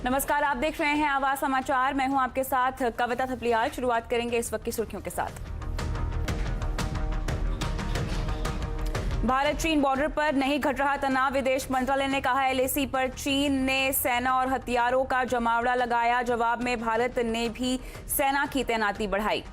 नमस्कार, आप देख रहे हैं आवाज समाचार। मैं हूं आपके साथ कविता थपलियाल। शुरुआत करेंगे इस वक्त की सुर्खियों के साथ। भारत चीन बॉर्डर पर नहीं घट रहा तनाव। विदेश मंत्रालय ने कहा एलएसी पर चीन ने सेना और हथियारों का जमावड़ा लगाया। जवाब में भारत ने भी सेना की तैनाती बढ़ाई।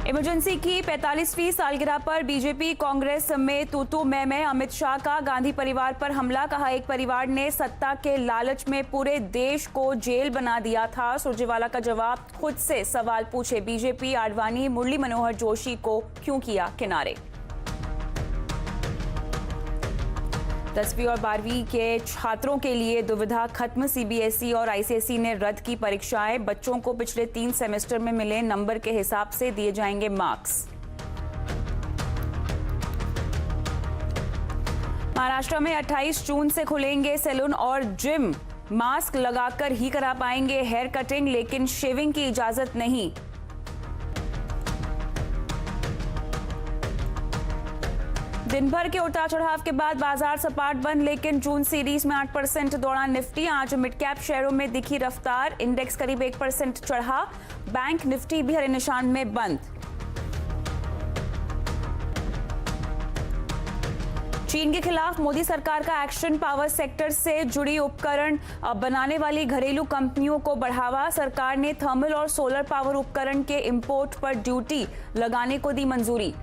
इमरजेंसी की 45वीं सालगिरह पर बीजेपी कांग्रेस में तू मैं अमित शाह का आगाधी परिवार पर हमला। कहा एक परिवार ने सत्ता के लालच में पूरे देश को जेल बना दिया था। सुरजेवाला का जवाब, खुद से सवाल पूछे। बीजेपी आडवाणी मुरली मनोहर जोशी को क्यों किया किनारे। 10वीं और 12वीं के छात्रों के लिए दुविधा खत्म। सीबीएसई और आईसीएसई ने रद्द की परीक्षाएं। बच्चों को पिछले 3 सेमेस्टर में मिले नंबर के हिसाब से दिए जाएंगे मार्क्स। महाराष्ट्र में 28 जून से खुलेंगे सैलून और जिम। मास्क लगाकर ही करा पाएंगे हेयर कटिंग, लेकिन शेविंग की इजाजत नहीं। दिन भर के उतार चढ़ाव के बाद बाजार सपाट बंद, लेकिन जून सीरीज में 8% दौड़ा निफ्टी। आज मिड कैप शेयरों में दिखी रफ्तार। इंडेक्स करीब 1% चढ़ा। बैंक निफ्टी भी हरे निशान में बंद। चीन के खिलाफ मोदी सरकार का एक्शन। पावर सेक्टर से जुड़ी उपकरण बनाने वाली घरेलू कंपनियों को बढ़ावा। सरकार ने थर्मल और सोलर पावर उपकरण के इंपोर्ट पर ड्यूटी लगाने को दी मंजूरी।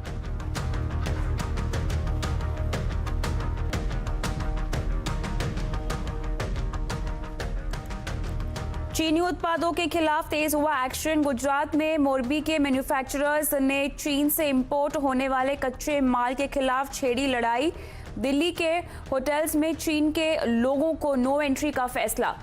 चीनी उत्पादों के खिलाफ तेज हुआ एक्शन। गुजरात में मोरबी के मैन्युफैक्चरर्स ने चीन से इंपोर्ट होने वाले कच्चे माल के खिलाफ छेड़ी लड़ाई। दिल्ली के होटल्स में चीन के लोगों को नो एंट्री का फैसला।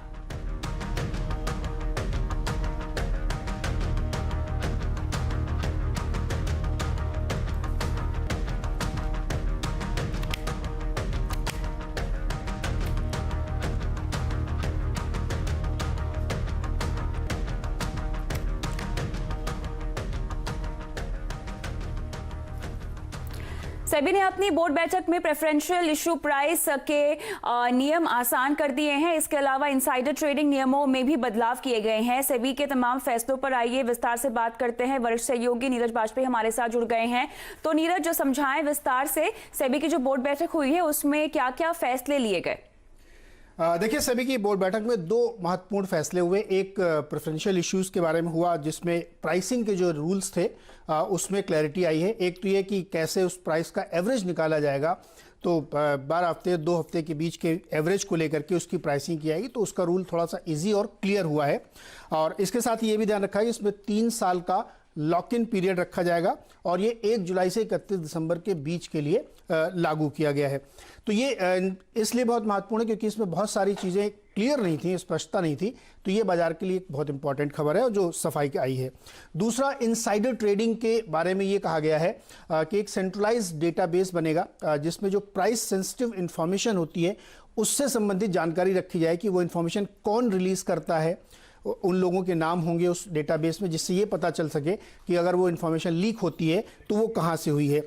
सेबी ने अपनी बोर्ड बैठक में प्रेफरेंशियल इशू प्राइस के नियम आसान कर दिए हैं। इसके अलावा इनसाइडर ट्रेडिंग नियमों में भी बदलाव किए गए हैं। सेबी के तमाम फैसलों पर आइए विस्तार से बात करते हैं। वरिष्ठ सहयोगी नीरज बाजपेयी हमारे साथ जुड़ गए हैं। तो नीरज, जो समझाएं विस्तार से, सेबी की जो बोर्ड बैठक हुई है उसमें क्या क्या फैसले लिए गए। देखिए, सेबी की बोर्ड बैठक में 2 महत्वपूर्ण फैसले हुए। एक प्रेफरेंशियल इश्यूज के बारे में हुआ, जिसमें प्राइसिंग के जो रूल्स थे उसमें क्लैरिटी आई है। एक तो ये कि कैसे उस प्राइस का एवरेज निकाला जाएगा, तो 12 हफ्ते 2 हफ्ते के बीच के एवरेज को लेकर के उसकी प्राइसिंग की जाएगी, तो उसका रूल थोड़ा सा इजी और क्लियर हुआ है। और इसके साथ ये भी ध्यान रखा है कि इसमें 3 साल का लॉक इन पीरियड रखा जाएगा और ये 1 जुलाई से 31 दिसंबर के बीच के लिए लागू किया गया है। तो ये इसलिए बहुत महत्वपूर्ण है क्योंकि इसमें बहुत सारी चीज़ें क्लियर नहीं थी, स्पष्टता नहीं थी। तो ये बाजार के लिए एक बहुत इंपॉर्टेंट खबर है और जो सफाई आई है। दूसरा, इनसाइडर ट्रेडिंग के बारे में ये कहा गया है कि एक सेंट्रलाइज्ड डेटाबेस बनेगा जिसमें जो प्राइस सेंसिटिव इंफॉर्मेशन होती है उससे संबंधित जानकारी रखी जाए कि वो इंफॉर्मेशन कौन रिलीज करता है। उन लोगों के नाम होंगे उस डेटाबेस में, जिससे ये पता चल सके कि अगर वो इन्फॉर्मेशन लीक होती है तो वो कहाँ से हुई है।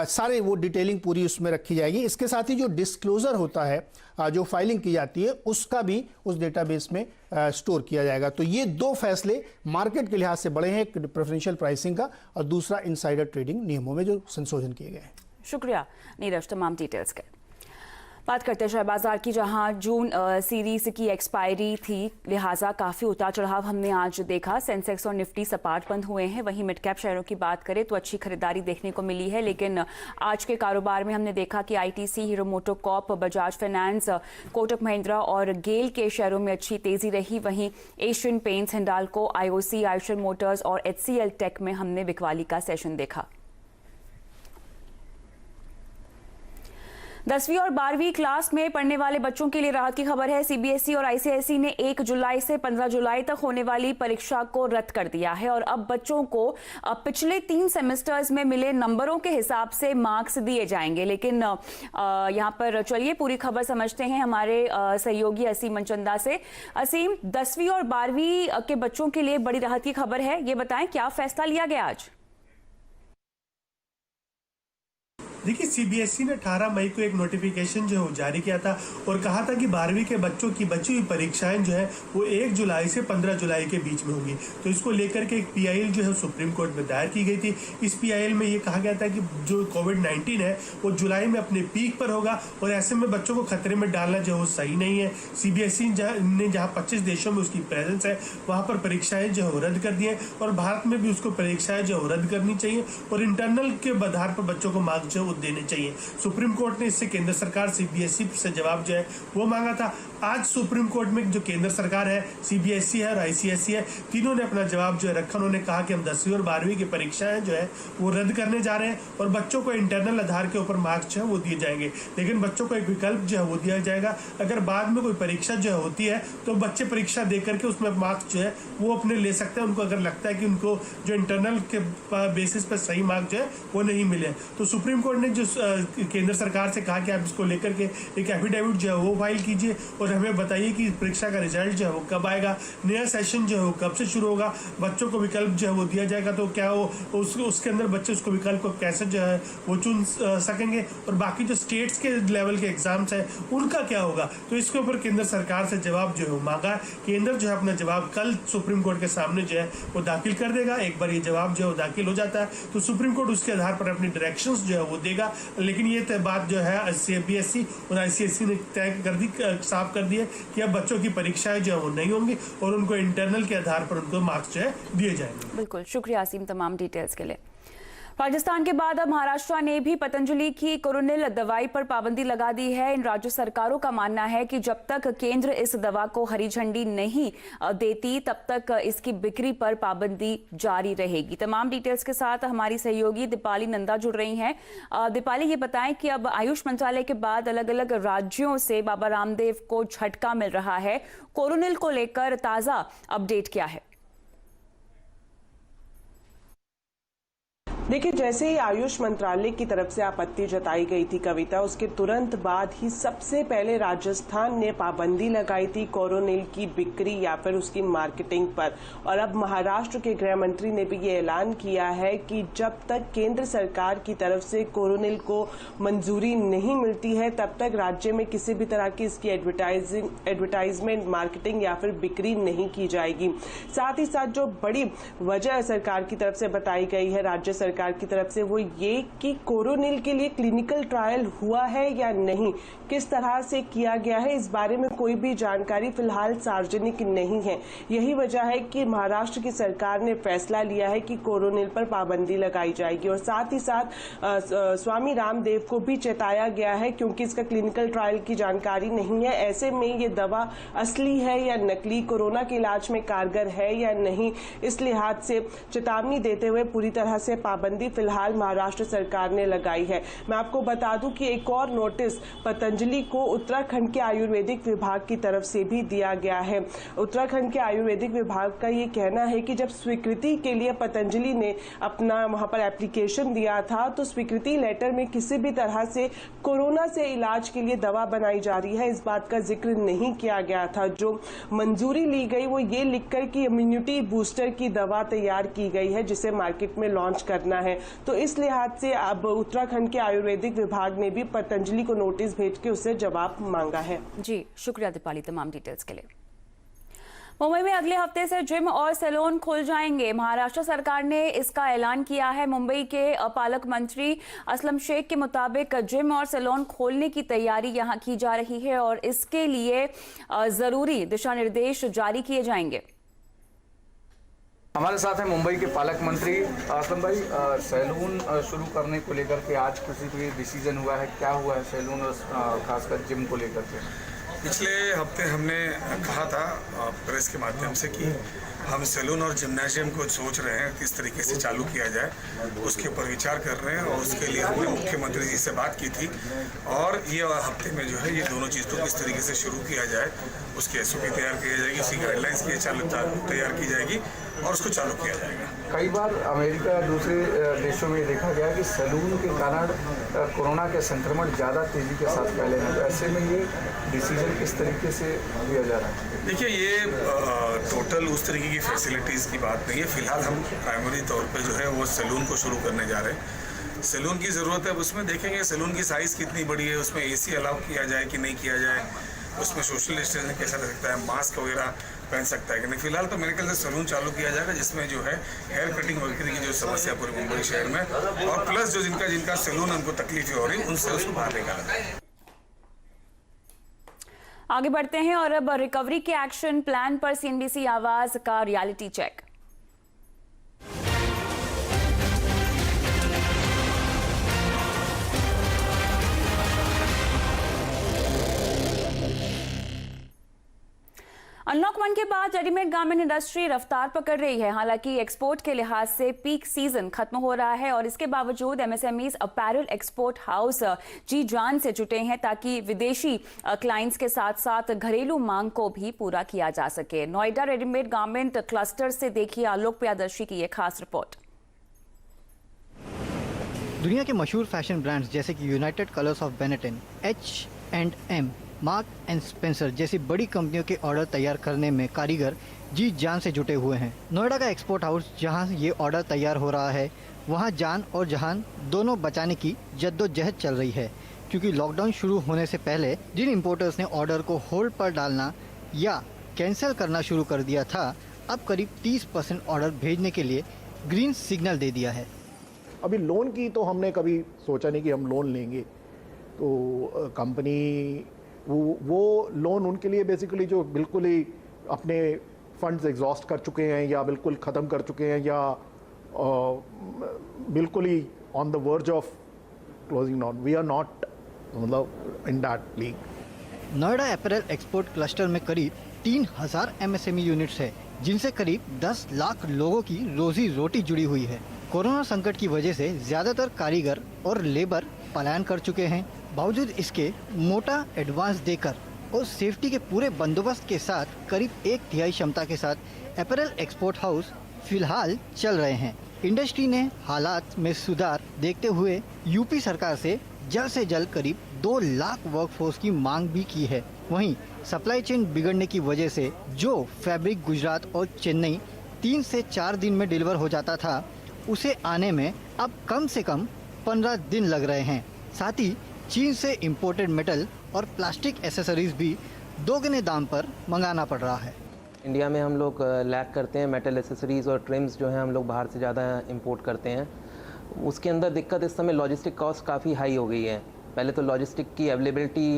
सारे वो डिटेलिंग पूरी उसमें रखी जाएगी। इसके साथ ही जो डिस्क्लोजर होता है, जो फाइलिंग की जाती है, उसका भी उस डेटाबेस में स्टोर किया जाएगा। तो ये 2 फैसले मार्केट के लिहाज से बड़े हैं, एक प्रेफरेंशियल प्राइसिंग का और दूसरा इनसाइडर ट्रेडिंग नियमों में जो संशोधन किए गए हैं। शुक्रिया नीरज तमाम डिटेल्स के। बात करते हैं शेयर बाजार की, जहां जून सीरीज की एक्सपायरी थी, लिहाजा काफ़ी उतार चढ़ाव हमने आज देखा। सेंसेक्स और निफ्टी सपाट बंद हुए हैं। वहीं मिड कैप शेयरों की बात करें तो अच्छी खरीदारी देखने को मिली है, लेकिन आज के कारोबार में हमने देखा कि ITC, hero MotoCorp, Bajaj finance, Kotak Mahindra और गेल के शेयरों में अच्छी तेजी रही। वहीं Asian paints, Hindalco, IOC, Eicher Motors और एचसीएल टेक में हमने बिकवाली का सेशन देखा। 10वीं और 12वीं क्लास में पढ़ने वाले बच्चों के लिए राहत की खबर है। सीबीएसई और आईसीएसई ने 1 जुलाई से 15 जुलाई तक होने वाली परीक्षा को रद्द कर दिया है और अब बच्चों को पिछले 3 सेमेस्टर्स में मिले नंबरों के हिसाब से मार्क्स दिए जाएंगे। लेकिन यहाँ पर चलिए पूरी खबर समझते हैं हमारे सहयोगी असीम मनचंदा से। असीम, 10वीं और 12वीं के बच्चों के लिए बड़ी राहत की खबर है, ये बताएं क्या फैसला लिया गया आज। देखिए, सीबीएसई ने 18 मई को एक नोटिफिकेशन जो है जारी किया था और कहा था कि 12वीं के बच्चों की बची हुई परीक्षाएं जो है वो 1 जुलाई से 15 जुलाई के बीच में होगी। तो इसको लेकर के एक पीआईएल जो है सुप्रीम कोर्ट में दायर की गई थी। इस पीआईएल में ये कहा गया था कि जो कोविड-19 है वो जुलाई में अपने पीक पर होगा और ऐसे में बच्चों को खतरे में डालना जो है वो सही नहीं है। सीबीएसई ने जहाँ 25 देशों में उसकी प्रेजेंस है वहाँ पर परीक्षाएं जो है वो रद्द कर दी है और भारत में भी उसको परीक्षाएं जो है वो रद्द करनी चाहिए और इंटरनल के आधार पर बच्चों को मार्क्स जो है वो देने चाहिए। सुप्रीम कोर्ट ने इससे केंद्र सरकार सीबीएसई से जवाब जो है वो मांगा था। आज सुप्रीम कोर्ट में जो केंद्र सरकार है, सीबीएसई है और आईसीएसई है, तीनों ने अपना जवाब जो है रखा। उन्होंने कहा कि हम 10वीं और 12वीं की परीक्षाएं जो है वो रद्द करने जा रहे हैं और बच्चों को इंटरनल आधार के ऊपर मार्क्स जो है वो दिए जाएंगे। लेकिन बच्चों को एक विकल्प जो है वो दिया जाएगा, अगर बाद में कोई परीक्षा जो है होती है तो बच्चे परीक्षा दे करके उसमें मार्क्स जो है वो अपने ले सकते हैं। उनको अगर लगता है कि उनको जो इंटरनल के बेसिस पर सही मार्क्स जो है वो नहीं मिले तो सुप्रीम कोर्ट ने जो केंद्र सरकार से कहा कि आप इसको लेकर के एक एफिडेविट जो है वो फाइल कीजिए और हमें बताइए कि परीक्षा का रिजल्ट जो है वो कब आएगा, नया सेशन जो है वो कब से शुरू होगा, बच्चों को विकल्प जो है वो दिया जाएगा तो क्या वो उसके अंदर बच्चे उसको विकल्प को कैसे जो है वो चुन सकेंगे और बाकी जो स्टेट्स के लेवल के एग्जाम्स हैं उनका क्या होगा। तो इसके ऊपर केंद्र सरकार से जवाब जो है वो मांगा। केंद्र जो है अपना जवाब कल सुप्रीम कोर्ट के सामने जो है वो दाखिल कर देगा। एक बार ये जवाब जो है वो दाखिल हो जाता है तो सुप्रीम कोर्ट उसके आधार पर अपनी डायरेक्शंस जो है वो देगा। लेकिन ये बात जो है सीबीएसई और आईसीएसई ने तय कर दी, साफ कर दी है कि अब बच्चों की परीक्षाएं जो है वो नहीं होंगी और उनको इंटरनल के आधार पर उनको मार्क्स जो है दिए जाएंगे। बिल्कुल, शुक्रिया असीम तमाम डिटेल्स के लिए। राजस्थान के बाद अब महाराष्ट्र ने भी पतंजलि की कोरोनिल दवाई पर पाबंदी लगा दी है। इन राज्य सरकारों का मानना है कि जब तक केंद्र इस दवा को हरी झंडी नहीं देती तब तक इसकी बिक्री पर पाबंदी जारी रहेगी। तमाम डिटेल्स के साथ हमारी सहयोगी दीपाली नंदा जुड़ रही हैं। दीपाली, ये बताएं कि अब आयुष मंत्रालय के बाद अलग अलग राज्यों से बाबा रामदेव को झटका मिल रहा है। कोरोनिल को लेकर ताजा अपडेट क्या है? देखिए, जैसे ही आयुष मंत्रालय की तरफ से आपत्ति जताई गई थी कविता, उसके तुरंत बाद ही सबसे पहले राजस्थान ने पाबंदी लगाई थी कोरोनिल की बिक्री या फिर उसकी मार्केटिंग पर। और अब महाराष्ट्र के गृह मंत्री ने भी ये ऐलान किया है कि जब तक केंद्र सरकार की तरफ से कोरोनिल को मंजूरी नहीं मिलती है तब तक राज्य में किसी भी तरह की इसकी एडवर्टाइजमेंट, मार्केटिंग या फिर बिक्री नहीं की जाएगी। साथ ही साथ जो बड़ी वजह सरकार की तरफ से बताई गई है राज्य सरकार की तरफ से वो ये कि कोरोनिल के लिए क्लिनिकल ट्रायल हुआ है या नहीं, किस तरह से किया गया है, इस बारे में कोई भी जानकारी फिलहाल सार्वजनिक नहीं है। यही वजह है कि महाराष्ट्र की सरकार ने फैसला लिया है कि कोरोनिल पर पाबंदी लगाई जाएगी। और साथ ही साथ स्वामी रामदेव को भी चेताया गया है क्योंकि इसका क्लिनिकल ट्रायल की जानकारी नहीं है। ऐसे में ये दवा असली है या नकली, कोरोना के इलाज में कारगर है या नहीं, इस लिहाज से चेतावनी देते हुए पूरी तरह से पाबंदी फिलहाल महाराष्ट्र सरकार ने लगाई है। मैं आपको बता दूं कि एक और नोटिस पतंजलि को उत्तराखंड के आयुर्वेदिक विभाग की तरफ से भी दिया गया है। उत्तराखंड के आयुर्वेदिक विभाग का ये कहना है कि जब स्वीकृति के लिए पतंजलि ने अपना वहां पर एप्लीकेशन दिया था तो स्वीकृति लेटर में किसी भी तरह से कोरोना से इलाज के लिए दवा बनाई जा रही है इस बात का जिक्र नहीं किया गया था। जो मंजूरी ली गई वो ये लिखकर कि इम्यूनिटी बूस्टर की दवा तैयार की गई है जिसे मार्केट में लॉन्च करना है। तो इस लिहाज से अब उत्तराखंड के आयुर्वेदिक विभाग ने भी पतंजलि को नोटिस भेज के उससे जवाब मांगा है। जी, शुक्रिया दीपाली तमाम डिटेल्स के लिए। मुंबई में अगले हफ्ते से जिम और सैलून खुल जाएंगे। महाराष्ट्र सरकार ने इसका ऐलान किया है। मुंबई के पालक मंत्री असलम शेख के मुताबिक जिम और सैलून खोलने की तैयारी यहां की जा रही है और इसके लिए जरूरी दिशा निर्देश जारी किए जाएंगे। हमारे साथ है मुंबई के पालक मंत्री असलम भाई। सैलून शुरू करने को लेकर के आज किसी भी डिसीजन हुआ है? क्या हुआ है सैलून और खासकर जिम को लेकर के? पिछले हफ्ते हमने कहा था प्रेस के माध्यम से कि हम सैलून और जिम्नाजियम को सोच रहे हैं किस तरीके से चालू किया जाए, उसके ऊपर विचार कर रहे हैं और उसके लिए हमने मुख्यमंत्री जी से बात की थी और ये हफ्ते में जो है ये दोनों चीज़ को किस तरीके से शुरू किया जाए उसकी एसओपी तैयार की जाएगी, उसकी गाइडलाइंस की तैयार की जाएगी और उसको चालू किया जाएगा। कई बार अमेरिका या दूसरे देशों में देखा गया कि सैलून के कारण कोरोना के संक्रमण ज़्यादा तेज़ी के साथ फैले हैं, तो ऐसे में ये डिसीजन किस तरीके से लिया जा रहा है? देखिए, ये टोटल उस तरीके की फैसिलिटीज़ की बात नहीं है। फिलहाल हम प्राइमरी तौर पे जो है वो सैलून को शुरू करने जा रहे हैं। सैलून की ज़रूरत है, अब उसमें देखेंगे सैलून की साइज़ कितनी बड़ी है, उसमें AC अलाउ किया जाए कि नहीं किया जाए, उसमें सोशल डिस्टेंसिंग कैसा रह सकता है, मास्क वगैरह पहन सकता है कि नहीं। फिलहाल तो मेरे ख्याल से सैलून चालू किया जाएगा जिसमें जो है हेयर कटिंग वगैरह की जो समस्या पूरे मुंबई शहर में, और प्लस जो जिनका सैलून उनको तकलीफ हो रही उनसे उसको बाहर निकाला जाए। आगे बढ़ते हैं और अब रिकवरी के एक्शन प्लान पर CNBC आवाज का रियलिटी चेक। अनलॉक 1 के बाद रेडीमेड गारमेंट इंडस्ट्री रफ्तार पकड़ रही है। हालांकि एक्सपोर्ट के लिहाज से पीक सीजन खत्म हो रहा है और इसके बावजूद MSMEs अपैरल एक्सपोर्ट हाउस जी जान से जुटे हैं ताकि विदेशी क्लाइंट्स के साथ साथ घरेलू मांग को भी पूरा किया जा सके। नोएडा रेडीमेड गारमेंट क्लस्टर से देखिए आलोक प्रियदर्शी की एक खास रिपोर्ट। दुनिया के मशहूर फैशन ब्रांड्स जैसे कि United colours of Benetton, H&M, mark and Spencer जैसी बड़ी कंपनियों के ऑर्डर तैयार करने में कारीगर जी जान से जुटे हुए हैं। नोएडा का एक्सपोर्ट हाउस जहां ये ऑर्डर तैयार हो रहा है, वहां जान और जहान दोनों बचाने की जद्दोजहद चल रही है, क्योंकि लॉकडाउन शुरू होने से पहले जिन इंपोर्टर्स ने ऑर्डर को होल्ड पर डालना या कैंसिल करना शुरू कर दिया था, अब करीब 30% ऑर्डर भेजने के लिए ग्रीन सिग्नल दे दिया है। अभी लोन की तो हमने कभी सोचा नहीं कि हम लोन लेंगे, तो कंपनी वो लोन उनके लिए बेसिकली जो बिल्कुल ही अपने फंड्स एग्जॉस्ट कर चुके हैं या बिल्कुल ख़त्म कर चुके हैं या बिल्कुल ही on the verge of closing down, we are not मतलब in that league. Noida apparel export cluster में करीब 3000 MSME यूनिट्स है, जिनसे करीब 10 लाख लोगों की रोजी रोटी जुड़ी हुई है। कोरोना संकट की वजह से ज्यादातर कारीगर और लेबर पलायन कर चुके हैं। बावजूद इसके मोटा एडवांस देकर और सेफ्टी के पूरे बंदोबस्त के साथ करीब 1/3 क्षमता के साथ अपैरल एक्सपोर्ट हाउस फिलहाल चल रहे हैं। इंडस्ट्री ने हालात में सुधार देखते हुए यूपी सरकार से जल्द करीब 2 लाख वर्कफोर्स की मांग भी की है। वहीं सप्लाई चेन बिगड़ने की वजह से जो फैब्रिक गुजरात और चेन्नई 3 से 4 दिन में डिलीवर हो जाता था, उसे आने में अब कम से कम 15 दिन लग रहे हैं। साथ ही चीन से इंपोर्टेड मेटल और प्लास्टिक एसेसरीज भी दोगुने दाम पर मंगाना पड़ रहा है। इंडिया में हम लोग लैक करते हैं मेटल एसेसरीज़ और ट्रिम्स जो हैं हम लोग बाहर से ज़्यादा इंपोर्ट करते हैं। उसके अंदर दिक्कत इस समय लॉजिस्टिक कॉस्ट काफ़ी हाई हो गई है। पहले तो लॉजिस्टिक की अवेलेबिलिटी,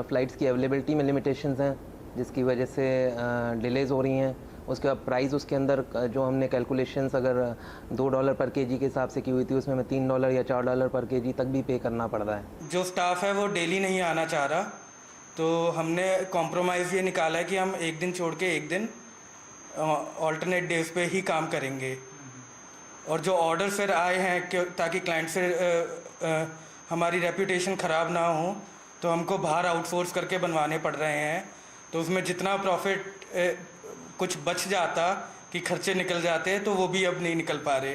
फ़्लाइट्स की अवेलेबिलिटी में लिमिटेशंस हैं, जिसकी वजह से डिलेज़ हो रही हैं। उसके बाद प्राइस, उसके अंदर जो हमने कैलकुलेशंस अगर $2 पर केजी के हिसाब से की हुई थी, उसमें हमें $3 या $4 पर केजी तक भी पे करना पड़ रहा है। जो स्टाफ है वो डेली नहीं आना चाह रहा, तो हमने कॉम्प्रोमाइज़ ये निकाला है कि हम एक दिन छोड़ के एक दिन ऑल्टरनेट डेज पे ही काम करेंगे। और जो ऑर्डर फिर आए हैं ताकि क्लाइंट से हमारी रेपुटेशन ख़राब ना हो, तो हमको बाहर आउटसोर्स करके बनवाने पड़ रहे हैं। तो उसमें जितना प्रॉफिट कुछ बच जाता कि खर्चे निकल जाते, तो वो भी अब नहीं निकल पा रहे।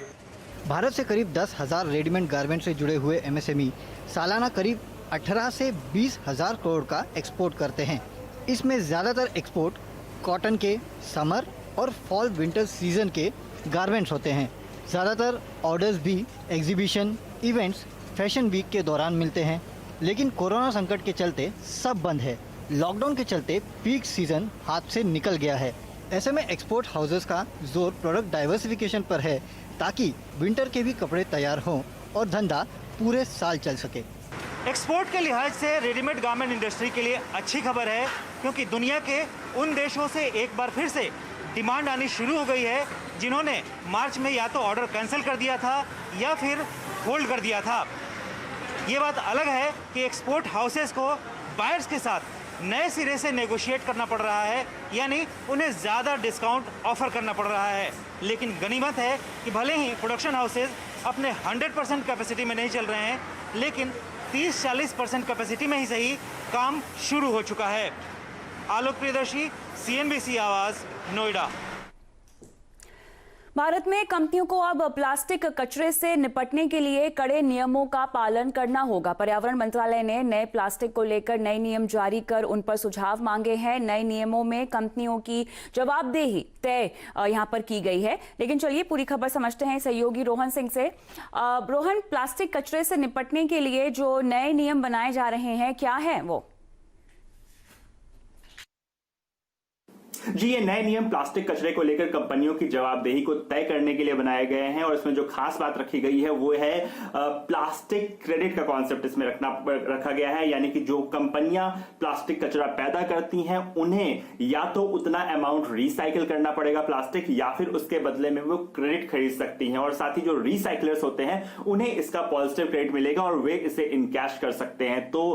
भारत से करीब 10,000 रेडीमेड गारमेंट से जुड़े हुए MSME सालाना करीब 18 से 20 हज़ार करोड़ का एक्सपोर्ट करते हैं। इसमें ज़्यादातर एक्सपोर्ट कॉटन के समर और फॉल विंटर सीजन के गारमेंट्स होते हैं। ज़्यादातर ऑर्डर्स भी एग्जीबिशन, इवेंट्स, फैशन वीक के दौरान मिलते हैं, लेकिन कोरोना संकट के चलते सब बंद है। लॉकडाउन के चलते पीक सीजन हाथ से निकल गया है। ऐसे में एक्सपोर्ट हाउसेस का जोर प्रोडक्ट डाइवर्सिफिकेशन पर है, ताकि विंटर के भी कपड़े तैयार हों और धंधा पूरे साल चल सके। एक्सपोर्ट के लिहाज से रेडीमेड गारमेंट इंडस्ट्री के लिए अच्छी खबर है, क्योंकि दुनिया के उन देशों से एक बार फिर से डिमांड आनी शुरू हो गई है जिन्होंने मार्च में या तो ऑर्डर कैंसिल कर दिया था या फिर होल्ड कर दिया था। ये बात अलग है कि एक्सपोर्ट हाउसेस को बायर्स के साथ नए सिरे से नेगोशिएट करना पड़ रहा है, यानी उन्हें ज़्यादा डिस्काउंट ऑफर करना पड़ रहा है। लेकिन गनीमत है कि भले ही प्रोडक्शन हाउसेस अपने 100% कैपेसिटी में नहीं चल रहे हैं, लेकिन 30-40% कैपेसिटी में ही सही काम शुरू हो चुका है। आलोक प्रियदर्शी, CNBC आवाज़, नोएडा। भारत में कंपनियों को अब प्लास्टिक कचरे से निपटने के लिए कड़े नियमों का पालन करना होगा। पर्यावरण मंत्रालय ने नए प्लास्टिक को लेकर नए नियम जारी कर उन पर सुझाव मांगे हैं। नए नियमों में कंपनियों की जवाबदेही तय यहां पर की गई है। लेकिन चलिए पूरी खबर समझते हैं सहयोगी रोहन सिंह से। रोहन, प्लास्टिक कचरे से निपटने के लिए जो नए नियम बनाए जा रहे हैं, क्या है वो? जी, ये नए नियम प्लास्टिक कचरे को लेकर कंपनियों की जवाबदेही को तय करने के लिए बनाए गए हैं और इसमें जो खास बात रखी गई है वो है प्लास्टिक क्रेडिट का कॉन्सेप्ट इसमें रखा गया है। यानी कि जो कंपनियां प्लास्टिक कचरा पैदा करती हैं उन्हें या तो उतना अमाउंट रिसाइकिल करना पड़ेगा प्लास्टिक, या फिर उसके बदले में वो क्रेडिट खरीद सकती हैं। और साथ ही जो रिसाइकलर्स होते हैं उन्हें इसका पॉजिटिव क्रेडिट मिलेगा और वे इसे इनकैश कर सकते हैं। तो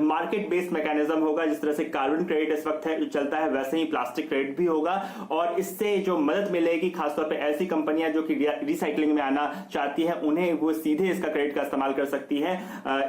मार्केट बेस्ड मैकेनिज्म होगा। जिस तरह से कार्बन क्रेडिट इस वक्त है चलता है, वैसे ही प्लास्टिक क्रेडिट भी होगा और इससे जो मदद मिलेगी खासतौर पे ऐसी कंपनियां जो कि रिसाइकलिंग में आना चाहती हैं उन्हें वो सीधे इसका क्रेडिट का इस्तेमाल कर सकती है,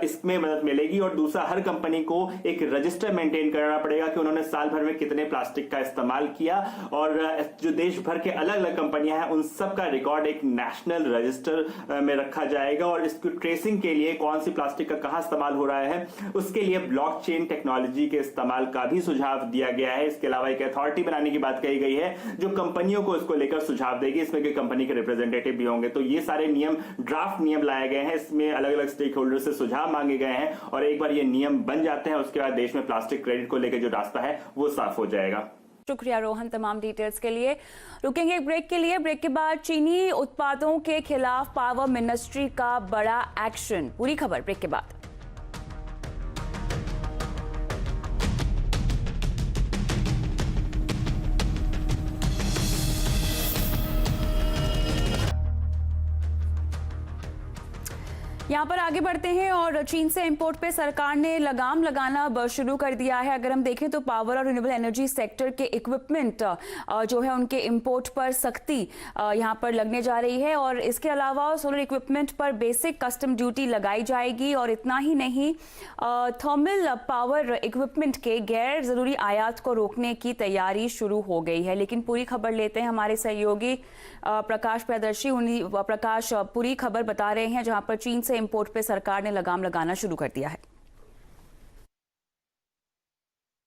इसमें मदद मिलेगी। और दूसरा, हर कंपनी को एक रजिस्टर मेंटेन करना पड़ेगा कि उन्होंने साल भर में कितने प्लास्टिक का इस्तेमाल किया और जो देश भर के अलग अलग कंपनियां हैं उन सब का रिकॉर्ड एक नेशनल रजिस्टर में रखा जाएगा। और इसकी ट्रेसिंग के लिए कौन सी प्लास्टिक का कहां इस्तेमाल हो रहा है उसके लिए ब्लॉकचेन टेक्नोलॉजी के इस्तेमाल का भी सुझाव दिया गया है। इसके अलावा एक अथॉरिटी बनाने की बात कही गई है जो कंपनियों को इसको लेकर सुझाव देगी। इसमें कोई कंपनी के रिप्रेजेंटेटिव भी होंगे। तो ये सारे नियम ड्राफ्ट नियम लाए गए हैं, इसमें अलग अलग स्टेक होल्डर से सुझाव मांगे गए हैं और एक बार ये नियम बन जाते हैं उसके बाद देश में प्लास्टिक क्रेडिट को लेकर जो रास्ता है वो साफ हो जाएगा। शुक्रिया रोहन तमाम डिटेल्स के लिए। रुकेंगे एक ब्रेक के लिए। ब्रेक के बाद चीनी उत्पादों के खिलाफ पावर मिनिस्ट्री का बड़ा एक्शन। पूरी खबर ब्रेक के बाद। यहाँ पर आगे बढ़ते हैं और चीन से इंपोर्ट पे सरकार ने लगाम लगाना शुरू कर दिया है। अगर हम देखें तो पावर और रिन्यूएबल एनर्जी सेक्टर के इक्विपमेंट जो है उनके इंपोर्ट पर सख्ती यहाँ पर लगने जा रही है और इसके अलावा सोलर इक्विपमेंट पर बेसिक कस्टम ड्यूटी लगाई जाएगी। और इतना ही नहीं, थर्मल पावर इक्विपमेंट के गैर जरूरी आयात को रोकने की तैयारी शुरू हो गई है। लेकिन पूरी खबर लेते हैं हमारे सहयोगी प्रकाश प्रियदर्शी। प्रकाश, पूरी खबर बता रहे हैं जहां पर चीन से इंपोर्ट पे सरकार ने लगाम लगाना शुरू कर दिया है।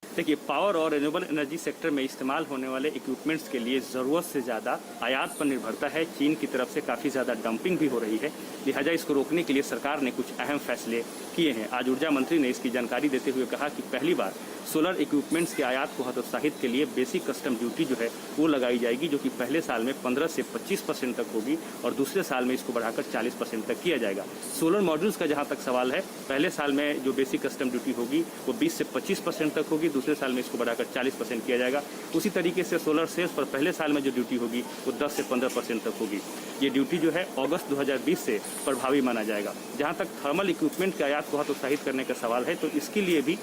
देखिए, पावर और रिन्यूएबल एनर्जी सेक्टर में इस्तेमाल होने वाले इक्विपमेंट्स के लिए ज़रूरत से ज़्यादा आयात पर निर्भरता है। चीन की तरफ से काफ़ी ज़्यादा डंपिंग भी हो रही है, लिहाजा इसको रोकने के लिए सरकार ने कुछ अहम फैसले किए हैं। आज ऊर्जा मंत्री ने इसकी जानकारी देते हुए कहा कि पहली बार सोलर इक्विपमेंट्स के आयात को हतोत्साहित के लिए बेसिक कस्टम ड्यूटी जो है वो लगाई जाएगी, जो कि पहले साल में 15 से 25% तक होगी और दूसरे साल में इसको बढ़ाकर 40% तक किया जाएगा। सोलर मॉड्यूल्स का जहाँ तक सवाल है, पहले साल में जो बेसिक कस्टम ड्यूटी होगी वो 20 से 25% तक होगी, दूसरे साल में इसको बढ़ाकर 40% किया जाएगा। उसी तरीके से सोलर सेल्स पर पहले साल में जो ड्यूटी होगी वो 10 से 15% तक होगी। ये ड्यूटी जो है अगस्त 2020 से प्रभावी माना जाएगा। जहाँ तक थर्मल इक्विपमेंट के आयात को हतोत्साहित करने का सवाल है तो इसके लिए भी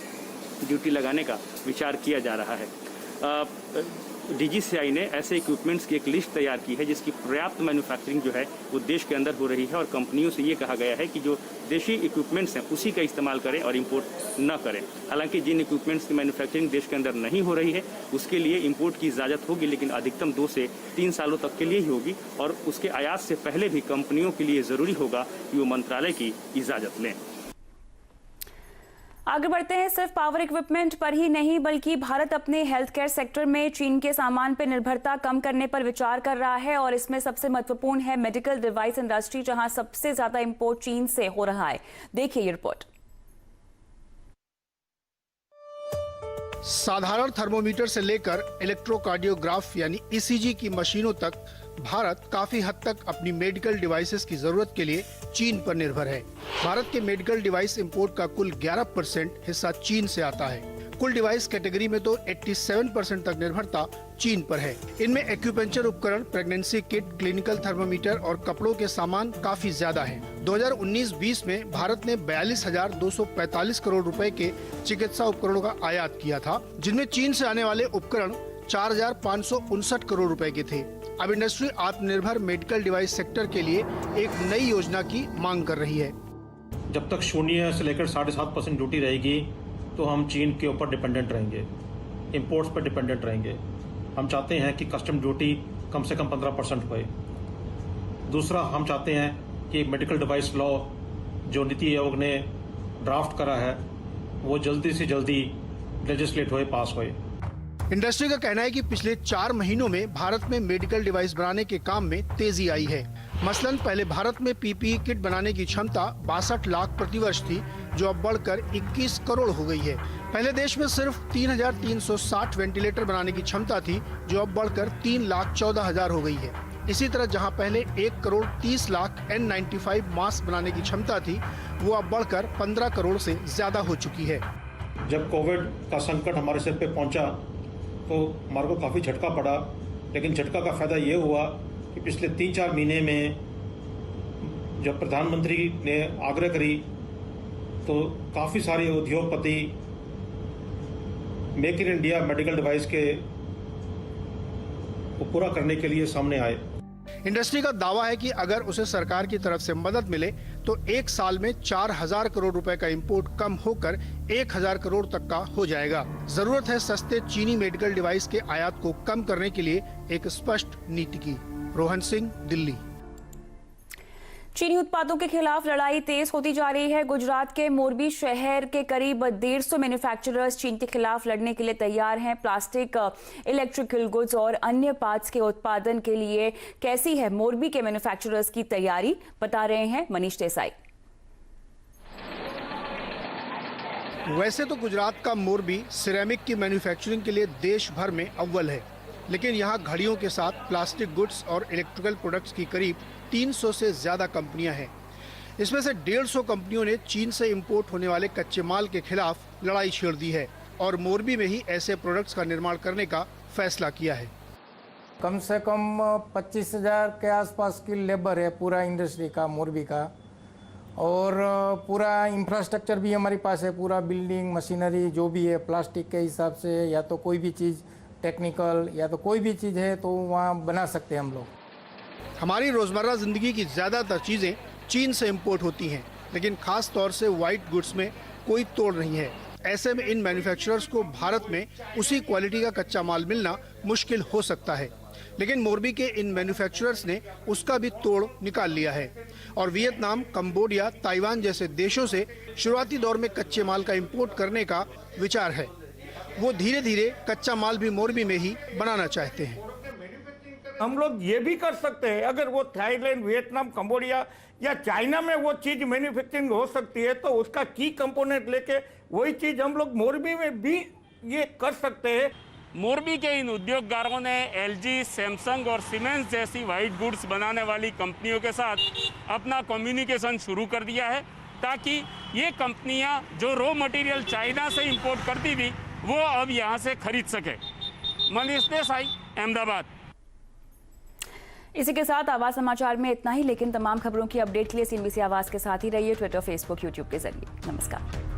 ड्यूटी लगाने का विचार किया जा रहा है। DGCI ने ऐसे इक्विपमेंट्स की एक लिस्ट तैयार की है जिसकी पर्याप्त मैन्युफैक्चरिंग जो है वो देश के अंदर हो रही है और कंपनियों से ये कहा गया है कि जो देशी इक्विपमेंट्स हैं उसी का इस्तेमाल करें और इंपोर्ट न करें। हालांकि जिन इक्विपमेंट्स की मैन्युफैक्चरिंग देश के अंदर नहीं हो रही है उसके लिए इंपोर्ट की इजाज़त होगी, लेकिन अधिकतम 2 से 3 सालों तक के लिए ही होगी और उसके आयात से पहले भी कंपनियों के लिए ज़रूरी होगा कि वो मंत्रालय की इजाज़त लें। आगे बढ़ते हैं। सिर्फ पावर इक्विपमेंट पर ही नहीं बल्कि भारत अपने हेल्थ केयर सेक्टर में चीन के सामान पर निर्भरता कम करने पर विचार कर रहा है और इसमें सबसे महत्वपूर्ण है मेडिकल डिवाइस इंडस्ट्री, जहां सबसे ज्यादा इंपोर्ट चीन से हो रहा है। देखिए ये रिपोर्ट। साधारण थर्मोमीटर से लेकर इलेक्ट्रोकार्डियोग्राफ यानी ECG की मशीनों तक भारत काफी हद तक अपनी मेडिकल डिवाइसेस की जरूरत के लिए चीन पर निर्भर है। भारत के मेडिकल डिवाइस इंपोर्ट का कुल 11% हिस्सा चीन से आता है। कुल डिवाइस कैटेगरी में तो 87% तक निर्भरता चीन पर है। इनमें एक्यूपेंचर उपकरण, प्रेगनेंसी किट, क्लिनिकल थर्मोमीटर और कपड़ों के सामान काफी ज्यादा हैं। 2019-20 में भारत ने 42,245 करोड़ रुपए के चिकित्सा उपकरणों का आयात किया था, जिनमें चीन से आने वाले उपकरण 4,559 करोड़ रुपए के थे। अब इंडस्ट्री आत्मनिर्भर मेडिकल डिवाइस सेक्टर के लिए एक नई योजना की मांग कर रही है। जब तक 0 से लेकर 7.5% ड्यूटी रहेगी तो हम चीन के ऊपर डिपेंडेंट रहेंगे, इंपोर्ट्स पर डिपेंडेंट रहेंगे। हम चाहते हैं कि कस्टम ड्यूटी कम से कम 15% होए दूसरा हम चाहते हैं कि मेडिकल डिवाइस लॉ जो नीति आयोग ने ड्राफ्ट करा है वो जल्दी से जल्दी लेजिस्लेट होए, पास होए। इंडस्ट्री का कहना है कि पिछले 4 महीनों में भारत में मेडिकल डिवाइस बनाने के काम में तेजी आई है। मसलन पहले भारत में पीपीई किट बनाने की क्षमता 62 लाख प्रतिवर्ष थी, जो अब बढ़कर 21 करोड़ हो गई है। पहले देश में सिर्फ 3,360 वेंटिलेटर बनाने की क्षमता थी, जो अब बढ़कर 3,14,000 हो गई है। इसी तरह जहां पहले 1 करोड़ 30 लाख N95 मास्क बनाने की क्षमता थी, वो अब बढ़कर 15 करोड़ से ज्यादा हो चुकी है। जब कोविड का संकट हमारे सिर पे पहुंचा तो हमारे को काफ़ी झटका पड़ा, लेकिन झटका का फायदा ये हुआ कि पिछले 3-4 महीने में जब प्रधानमंत्री ने आग्रह करी तो काफ़ी सारे उद्योगपति make in India medical device के को पूरा करने के लिए सामने आए। इंडस्ट्री का दावा है कि अगर उसे सरकार की तरफ से मदद मिले तो 1 साल में 4,000 करोड़ रुपए का इंपोर्ट कम होकर 1,000 करोड़ तक का हो जाएगा। जरूरत है सस्ते चीनी मेडिकल डिवाइस के आयात को कम करने के लिए एक स्पष्ट नीति की। रोहन सिंह, दिल्ली। चीनी उत्पादों के खिलाफ लड़ाई तेज होती जा रही है। गुजरात के मोरबी शहर के करीब 150 मैन्युफैक्चरर्स चीन के खिलाफ लड़ने के लिए तैयार हैं। प्लास्टिक, इलेक्ट्रिकल गुड्स और अन्य पार्ट्स के उत्पादन के लिए कैसी है मोरबी के मैन्युफैक्चरर्स की तैयारी, बता रहे हैं मनीष देसाई। वैसे तो गुजरात का मोरबी सिरेमिक की मैन्युफैक्चरिंग के लिए देश भर में अव्वल है, लेकिन यहाँ घड़ियों के साथ प्लास्टिक गुड्स और इलेक्ट्रिकल प्रोडक्ट्स की करीब 300 से ज्यादा कंपनियां हैं। इसमें से 150 कंपनियों ने चीन से इंपोर्ट होने वाले कच्चे माल के खिलाफ लड़ाई छेड़ दी है और मोरबी में ही ऐसे प्रोडक्ट्स का निर्माण करने का फैसला किया है। कम से कम 25,000 के आसपास की लेबर है पूरा इंडस्ट्री का, मोरबी का, और पूरा इंफ्रास्ट्रक्चर भी हमारे पास है, पूरा बिल्डिंग मशीनरी जो भी है प्लास्टिक के हिसाब से, या तो कोई भी चीज़ टेक्निकल या तो कोई भी चीज़ है तो वहाँ बना सकते हैं हम लोग। हमारी रोजमर्रा जिंदगी की ज्यादातर चीजें चीन से इंपोर्ट होती हैं, लेकिन खास तौर से व्हाइट गुड्स में कोई तोड़ नहीं है। ऐसे में इन मैन्युफैक्चरर्स को भारत में उसी क्वालिटी का कच्चा माल मिलना मुश्किल हो सकता है, लेकिन मोरबी के इन मैन्युफैक्चरर्स ने उसका भी तोड़ निकाल लिया है और वियतनाम, कंबोडिया, ताइवान जैसे देशों से शुरुआती दौर में कच्चे माल का इंपोर्ट करने का विचार है। वो धीरे धीरे कच्चा माल भी मोरबी में ही बनाना चाहते हैं। हम लोग ये भी कर सकते हैं, अगर वो थाईलैंड, वियतनाम, कंबोडिया या चाइना में वो चीज मैन्युफैक्चरिंग हो सकती है तो उसका की कंपोनेंट लेके वही चीज हम लोग मोरबी में भी ये कर सकते हैं। मोरबी के इन उद्योगकारों ने एलजी, सैमसंग और सीमेंस जैसी व्हाइट गुड्स बनाने वाली कंपनियों के साथ अपना कम्युनिकेशन शुरू कर दिया है, ताकि ये कंपनियां जो रॉ मटेरियल चाइना से इंपोर्ट करती थी वो अब यहाँ से खरीद सके। मनीष देसाई, अहमदाबाद। इसी के साथ आवाज समाचार में इतना ही, लेकिन तमाम खबरों की अपडेट के लिए CNBC आवाज के साथ ही रहिए, ट्विटर, फेसबुक, यूट्यूब के जरिए। नमस्कार।